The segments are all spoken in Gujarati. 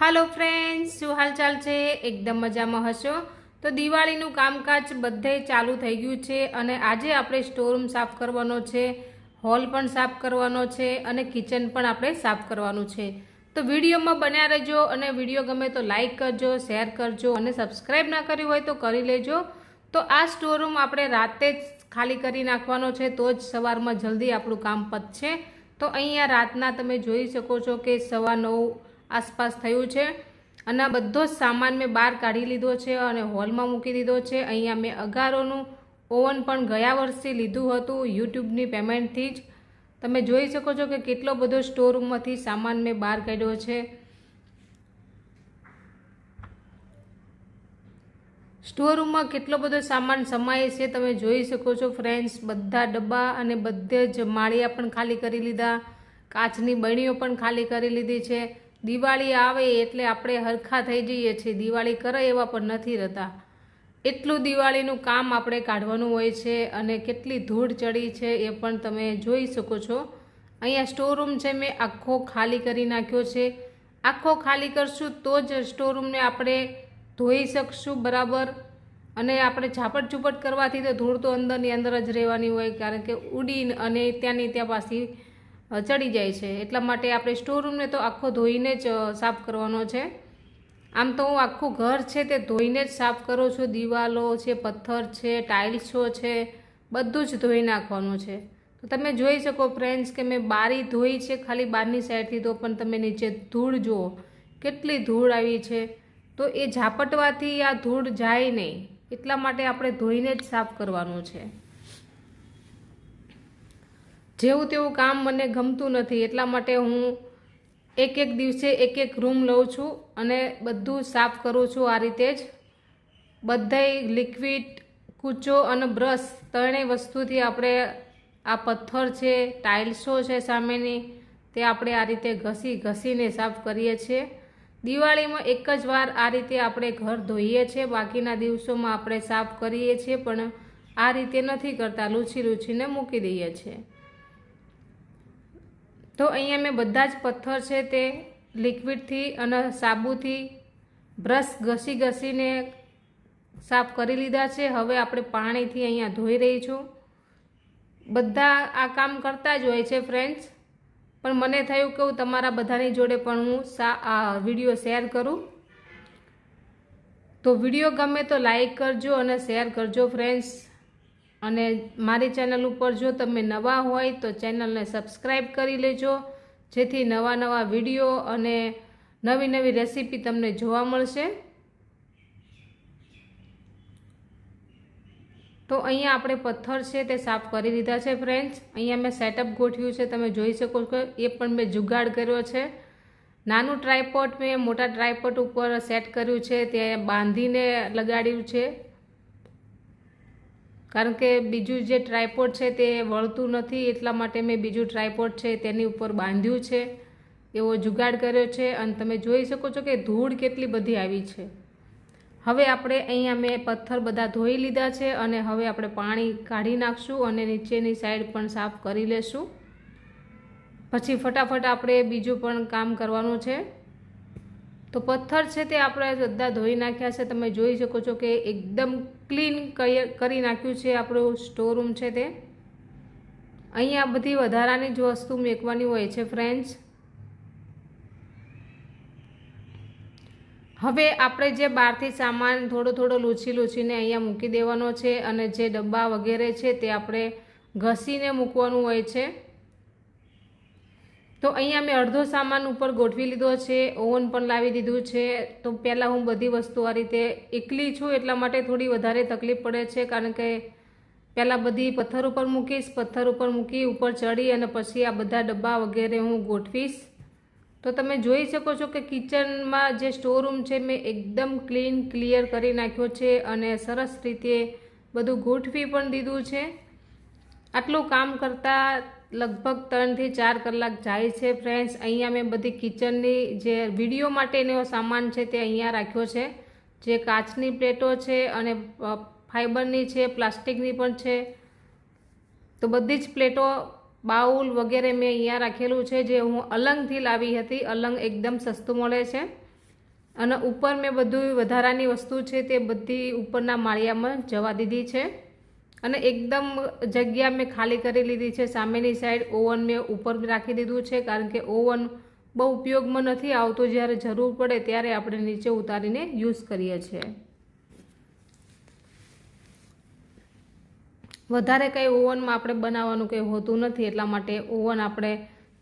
हेलो फ्रेंड्स, શું હાલચાલ છે? એકદમ મજામાં હશો તો દિવાળીનું કામકાજ બધે ચાલુ થઈ ગયું છે અને આજે આપણે સ્ટોરરૂમ સાફ કરવાનો છે, હોલ પણ સાફ કરવાનો છે અને કિચન પણ આપણે સાફ કરવાનું છે। તો વિડીયોમાં બન્યા રહેજો અને વિડીયો ગમે તો લાઈક કરજો, શેર કરજો અને સબસ્ક્રાઈબ ના કર્યું હોય તો કરી લેજો। તો આ સ્ટોરરૂમ આપણે રાતે જ ખાલી કરી નાખવાનો છે તો જ સવારમાં જલ્દી આપણું કામ પતશે। તો અહીંયા રાતના તમે જોઈ શકો છો કે 9:15 આસપાસ થયું છે અને બધો જ સામાન મેં બહાર કાઢી લીધો છે અને હોલમાં મૂકી દીધો છે। અહીંયા મેં અગારોનું ઓવન પણ ગયા વર્ષે લીધું હતું યુટ્યુબની પેમેન્ટથી જ। તમે જોઈ શકો છો કે કેટલો બધો સ્ટોરરૂમમાંથી સામાન મેં બહાર કાઢ્યો છે। સ્ટોરરૂમમાં કેટલો બધો સામાન સમાય છે તમે જોઈ શકો છો ફ્રેન્ડ્સ। બધા ડબ્બા અને બધે જ માળિયા પણ ખાલી કરી લીધા, કાચની બરણીઓ પણ ખાલી કરી લીધી છે। દિવાળી આવે એટલે આપણે હરખા થઈ જઈએ છીએ, દિવાળી કરે એવા પણ નથી રહેતા, એટલું દિવાળીનું કામ આપણે કાઢવાનું હોય છે અને કેટલી ધૂળ ચડી છે એ પણ તમે જોઈ શકો છો। અહીંયા સ્ટોરરૂમ છે મેં આખો ખાલી કરી નાખ્યો છે। આખો ખાલી કરશું તો જ સ્ટોરરૂમને આપણે ધોઈ શકશું બરાબર। અને આપણે ઝાપટ ઝૂપટ કરવાથી તો ધૂળ તો અંદરની અંદર જ રહેવાની હોય, કારણ કે ઉડીને અને ત્યાંની ત્યાં પાછી ચડી જાય છે, એટલા માટે આપણે સ્ટોરરૂમને તો આખો ધોઈને જ સાફ કરવાનો છે। આમ તો હું આખું ઘર છે તે ધોઈને જ સાફ કરું છું, દિવાલો છે, પથ્થર છે, ટાઇલ્સો છે, બધું જ ધોઈ નાખવાનું છે। તો તમે જોઈ શકો ફ્રેન્ડ્સ કે મેં બારી ધોઈ છે ખાલી બહારની સાઈડથી, તો પણ તમે નીચે ધૂળ જુઓ કેટલી ધૂળ આવી છે। તો એ ઝાપટવાથી આ ધૂળ જાય નહીં, એટલા માટે આપણે ધોઈને જ સાફ કરવાનું છે। જેવું તેવું કામ મને ગમતું નથી, એટલા માટે હું એક એક દિવસે એક એક રૂમ લઉં છું અને બધું સાફ કરું છું આ રીતે જ। બધાય લિક્વિડ, કૂચો અને બ્રશ ત્રણેય વસ્તુથી આપણે આ પથ્થર છે, ટાઇલ્સો છે સામેની, તે આપણે આ રીતે ઘસીને સાફ કરીએ છીએ। દિવાળીમાં એક જ વાર આ રીતે આપણે ઘર ધોઈએ છીએ, બાકીના દિવસોમાં આપણે સાફ કરીએ છીએ, પણ આ રીતે નથી કરતા, લૂછીને મૂકી દઈએ છીએ। તો અહીંયા મેં બધા જ પથ્થર છે તે લિક્વિડથી અને સાબુથી બ્રશ ઘસીને સાફ કરી લીધા છે। હવે આપણે પાણીથી અહીંયા ધોઈ રહી છું। બધા આ કામ કરતા જ હોય છે ફ્રેન્ડ્સ, પણ મને થયું કે હું તમારા બધાની જોડે પણ હું આ વિડીયો શેર કરું। તો વિડીયો ગમે તો લાઈક કરજો અને શેર કરજો ફ્રેન્ડ્સ। અને મારી ચેનલ ઉપર જો તમે નવા હોય તો ચેનલને સબસ્ક્રાઈબ કરી લેજો, જેથી નવા વિડીયો અને નવી રેસીપી તમને જોવા મળશે। તો અહીંયા આપણે પથ્થર છે તે સાફ કરી લીધા છે ફ્રેન્ડ્સ। અહીંયા મેં સેટઅપ ગોઠવ્યું છે, તમે જોઈ શકો છો, એ પણ મેં જુગાડ કર્યો છે। નાનું ટ્રાયપોડ મેં મોટા ટ્રાયપોડ ઉપર સેટ કર્યું છે, ત્યાં બાંધીને લગાડ્યું છે, કારણ કે બીજું જે ટ્રાયપોડ છે તે વળતું નથી, એટલા માટે મેં બીજું ટ્રાયપોડ છે તેની ઉપર બાંધ્યું છે, એવો જુગાડ કર્યો છે। અને તમે જોઈ શકો છો કે ધૂળ કેટલી બધી આવી છે। હવે આપણે અહીંયા મેં પથ્થર બધા ધોઈ લીધા છે અને હવે આપણે પાણી કાઢી નાખશું અને નીચેની સાઈડ પણ સાફ કરી લેશું, પછી ફટાફટ આપણે બીજું પણ કામ કરવાનું છે। તો પથ્થર છે તે આપણે બધા ધોઈ નાખ્યા છે, તમે જોઈ શકો છો કે એકદમ ક્લીન કરી નાખ્યું છે આપણું સ્ટોરરૂમ છે તે। અહીંયા બધી વધારાની જ વસ્તુ મૂકવાની હોય છે ફ્રેન્ડ્સ। હવે આપણે જે બહારથી સામાન થોડો લૂછીને અહીંયા મૂકી દેવાનો છે અને જે ડબ્બા વગેરે છે તે આપણે ઘસીને મૂકવાનું હોય છે। તો અહીંયા મેં અડધો સામાન ઉપર ગોઠવી લીધો છે, ઓવન પણ લાવી દીધું છે। તો પહેલાં હું બધી વસ્તુ આ રીતે એકલી છું એટલા માટે થોડી વધારે તકલીફ પડે છે, કારણ કે પહેલાં બધી પથ્થર ઉપર મૂકીશ, પથ્થર ઉપર મૂકી ઉપર ચડી અને પછી આ બધા ડબ્બા વગેરે હું ગોઠવીશ। તો તમે જોઈ શકો છો કે કિચનમાં જે સ્ટોરરૂમ છે મેં એકદમ ક્લિયર કરી નાખ્યો છે અને સરસ રીતે બધું ગોઠવી પણ દીધું છે। આટલું કામ કરતાં લગભગ 3 થી 4 કલાક જાય છે ફ્રેન્ડ્સ। અહીંયા મેં બધી કિચનની જે વિડીયો માટેનો સામાન છે તે અહીંયા રાખ્યો છે, જે કાચની પ્લેટો છે અને ફાઈબરની છે, પ્લાસ્ટિકની પણ છે। તો બધી જ પ્લેટો, બાઉલ વગેરે મેં અહીંયા રાખેલું છે, જે હું અલંગથી લાવી હતી। અલંગ એકદમ સસ્તું મળે છે, અને ઉપર મેં બધું વધારાની વસ્તુ છે તે બધી ઉપરના માળિયામાં જવા દીધી છે અને એકદમ જગ્યા મેં ખાલી કરી લીધી છે। સામેની સાઈડ ઓવન મેં ઉપર રાખી દીધું છે, કારણ કે ઓવન બહુ ઉપયોગમાં નથી આવતો, જ્યારે જરૂર પડે ત્યારે આપણે નીચે ઉતારીને યુઝ કરીએ છીએ। વધારે કંઈ ઓવનમાં આપણે બનાવવાનું કંઈ હોતું નથી, એટલા માટે ઓવન આપણે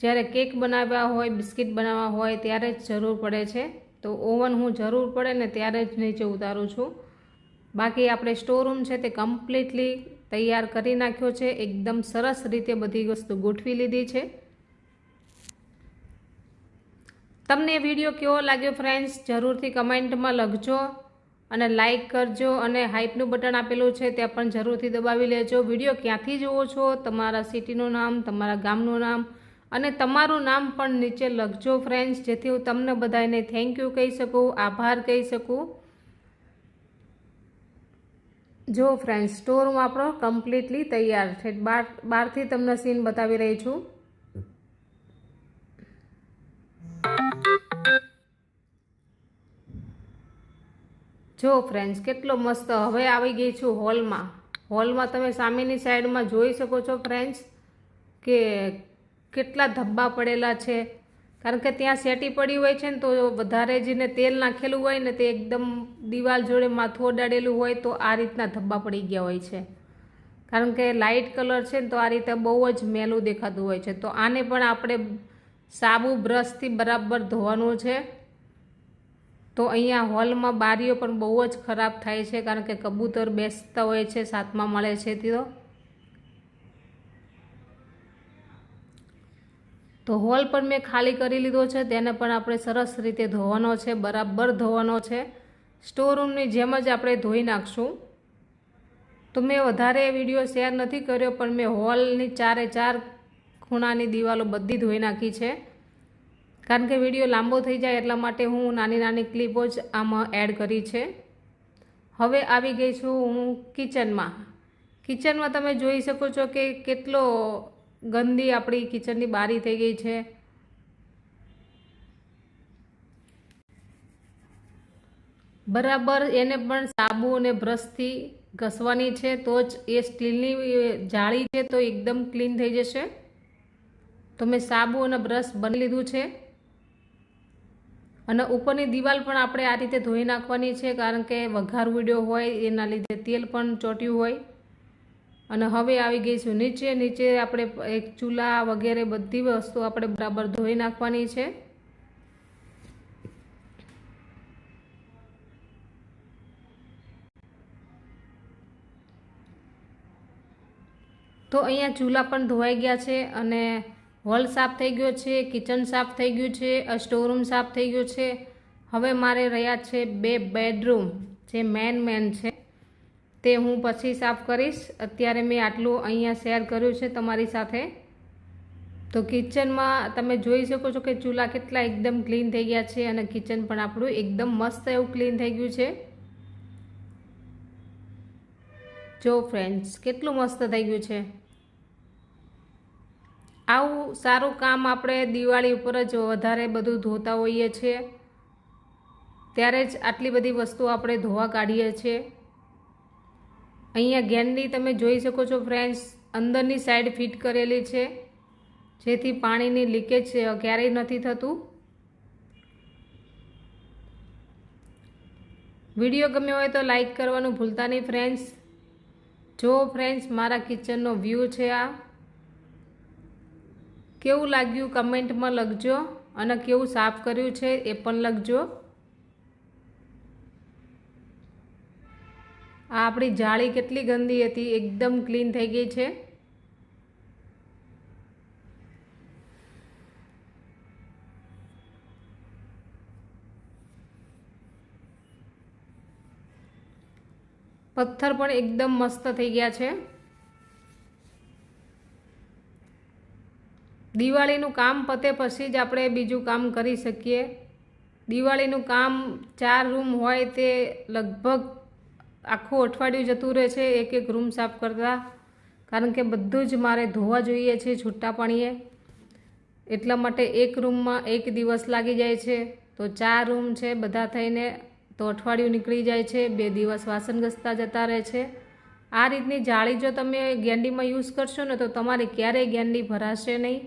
જ્યારે કેક બનાવ્યા હોય, બિસ્કિટ બનાવવા હોય ત્યારે જ જરૂર પડે છે, તો ઓવન હું જરૂર પડે ને ત્યારે જ નીચે ઉતારું છું। બાકી આપણે સ્ટોર રૂમ છે તે કમ્પ્લીટલી તૈયાર કરી નાખ્યો છે, એકદમ સરસ રીતે બધી વસ્તુ ગોઠવી લીધી છે। તમને વિડીયો કેવો લાગ્યો ફ્રેન્ડ્સ, જરૂરથી કમેન્ટમાં લખજો અને લાઈક કરજો, અને હાઈપનું બટન આપેલું છે ત્યાં પણ જરૂરથી દબાવી લેજો। વિડીયો ક્યાંથી જુઓ છો, તમારા સિટીનું નામ, તમારા ગામનું નામ અને તમારું નામ પણ નીચે લખજો ફ્રેન્ડ્સ, જેથી હું તમને બધાને થેન્ક યુ કહી શકું, આભાર કહી શકું। જો ફ્રેન્ડ્સ, સ્ટોર રૂમ આપણો કમ્પ્લીટલી તૈયાર છે। બહારથી તમને સીન બતાવી રહી છું। જો ફ્રેન્ડ્સ, કેટલો મસ્ત। હવે આવી ગઈ છું હોલમાં। હોલમાં તમે સામેની સાઈડમાં જોઈ શકો છો ફ્રેન્ડ્સ કે કેટલા ધબ્બા પડેલા છે, કારણ કે ત્યાં સેટી પડી હોય છે ને, તો વધારે જેને તેલ નાખેલું હોય ને તે એકદમ દિવાલ જોડે માથું અડાડેલું હોય તો આ રીતના ધબ્બા પડી ગયા હોય છે, કારણ કે લાઇટ કલર છે ને તો આ રીતે બહુ જ મેલું દેખાતું હોય છે। તો આને પણ આપણે સાબુ બ્રશથી બરાબર ધોવાનું છે। તો અહીંયા હોલમાં બારીઓ પણ બહુ જ ખરાબ થાય છે, કારણ કે કબૂતર બેસતા હોય છે, 7મા માળે છે તો હોલ પણ મેં ખાલી કરી લીધો છે, તેને પણ આપણે સરસ રીતે ધોવાનો છે, બરાબર ધોવાનો છે। સ્ટોર રૂમની જેમ જ આપણે ધોઈ નાખશું। તો મેં વધારે વિડીયો શેર નથી કર્યો, પણ મેં હોલની 4 ખૂણાની દિવાલો બધી ધોઈ નાખી છે, કારણ કે વિડીયો લાંબો થઈ જાય એટલા માટે હું નાની નાની ક્લિપો જ આમાં એડ કરી છે। હવે આવી ગઈ છું હું કિચનમાં। કિચનમાં તમે જોઈ શકો છો કે કેટલો ગંદી આપણી કિચનની બારી થઈ ગઈ છે। બરાબર એને પણ સાબુ અને બ્રશથી ઘસવાની છે, તો જ એ સ્ટીલની જાળી છે તો એકદમ ક્લીન થઈ જશે। તો મેં સાબુ અને બ્રશ બની લીધું છે, અને ઉપરની દિવાલ પણ આપણે આ રીતે ધોઈ નાખવાની છે, કારણ કે વઘાર ઉડ્યો હોય એના લીધે તેલ પણ ચોટ્યું હોય। અને હવે આવી ગઈ છું નીચે આપણે એક ચૂલા વગેરે બધી વસ્તુ આપણે બરાબર ધોઈ નાખવાની છે। તો અહીંયા ચૂલા પણ ધોવાઈ ગયા છે, અને હોલ સાફ થઈ ગયો છે, કિચન સાફ થઈ ગયું છે, સ્ટોર રૂમ સાફ થઈ ગયો છે। હવે મારે રહ્યા છે 2 બેડરૂમ, જે મેન છે તે હું પછી સાફ કરીશ। અત્યારે મેં આટલું અહીંયા શેર કર્યું છે તમારી સાથે। તો કિચનમાં તમે જોઈ શકો છો કે ચૂલા કેટલા એકદમ ક્લીન થઈ ગયા છે, અને કિચન પણ આપણું એકદમ મસ્ત એવું ક્લીન થઈ ગયું છે। જો ફ્રેન્ડ્સ, કેટલું મસ્ત થઈ ગયું છે। આવું સારું કામ આપણે દિવાળી ઉપર જ વધારે બધું ધોતા હોઈએ છીએ, ત્યારે જ આટલી બધી વસ્તુ આપણે ધોવા કાઢીએ છીએ। અહીંયા ગેંડી તમે જોઈ શકો છો ફ્રેન્ડ્સ, અંદરની સાઈડ ફિટ કરેલી છે, જેથી પાણીની લીકેજ ક્યારેય નથી થતું। વિડીયો ગમ્યો હોય તો લાઈક કરવાનું ભૂલતા નહીં ફ્રેન્ડ્સ। જો ફ્રેન્ડ્સ, મારા કિચનનો વ્યૂ છે આ, કેવું લાગ્યું કમેન્ટમાં લખજો, અને કેવું સાફ કર્યું છે એ પણ લખજો। આ આપણી જાળી કેટલી ગંદી હતી, એકદમ ક્લીન થઈ ગઈ છે। પથ્થર પણ એકદમ મસ્ત થઈ ગયા છે। દિવાળીનું કામ પતે પછી જ આપણે બીજું કામ કરી શકીએ। દિવાળીનું કામ 4 રૂમ હોય તે લગભગ આખું અઠવાડિયું જતું રહે છે એક રૂમ સાફ કરતા, કારણ કે બધું જ મારે ધોવા જોઈએ છે છૂટા પાણીએ, એટલા માટે એક રૂમમાં 1 દિવસ લાગી જાય છે। તો 4 રૂમ છે બધા થઈને, તો અઠવાડિયું નીકળી જાય છે, 2 દિવસ વાસણ ઘસતા જતા રહે છે. આ રીતની જાળી જો તમે ગેંડીમાં યુઝ કરશો ને તો તમારે ક્યારેય ગેંડી ભરાશે નહીં.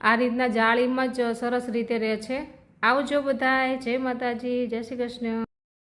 આ રીતના જાળીમાં જ સરસ રીતે રહે છે. આવજો બધાય, જય માતાજી, જય શ્રી કૃષ્ણ.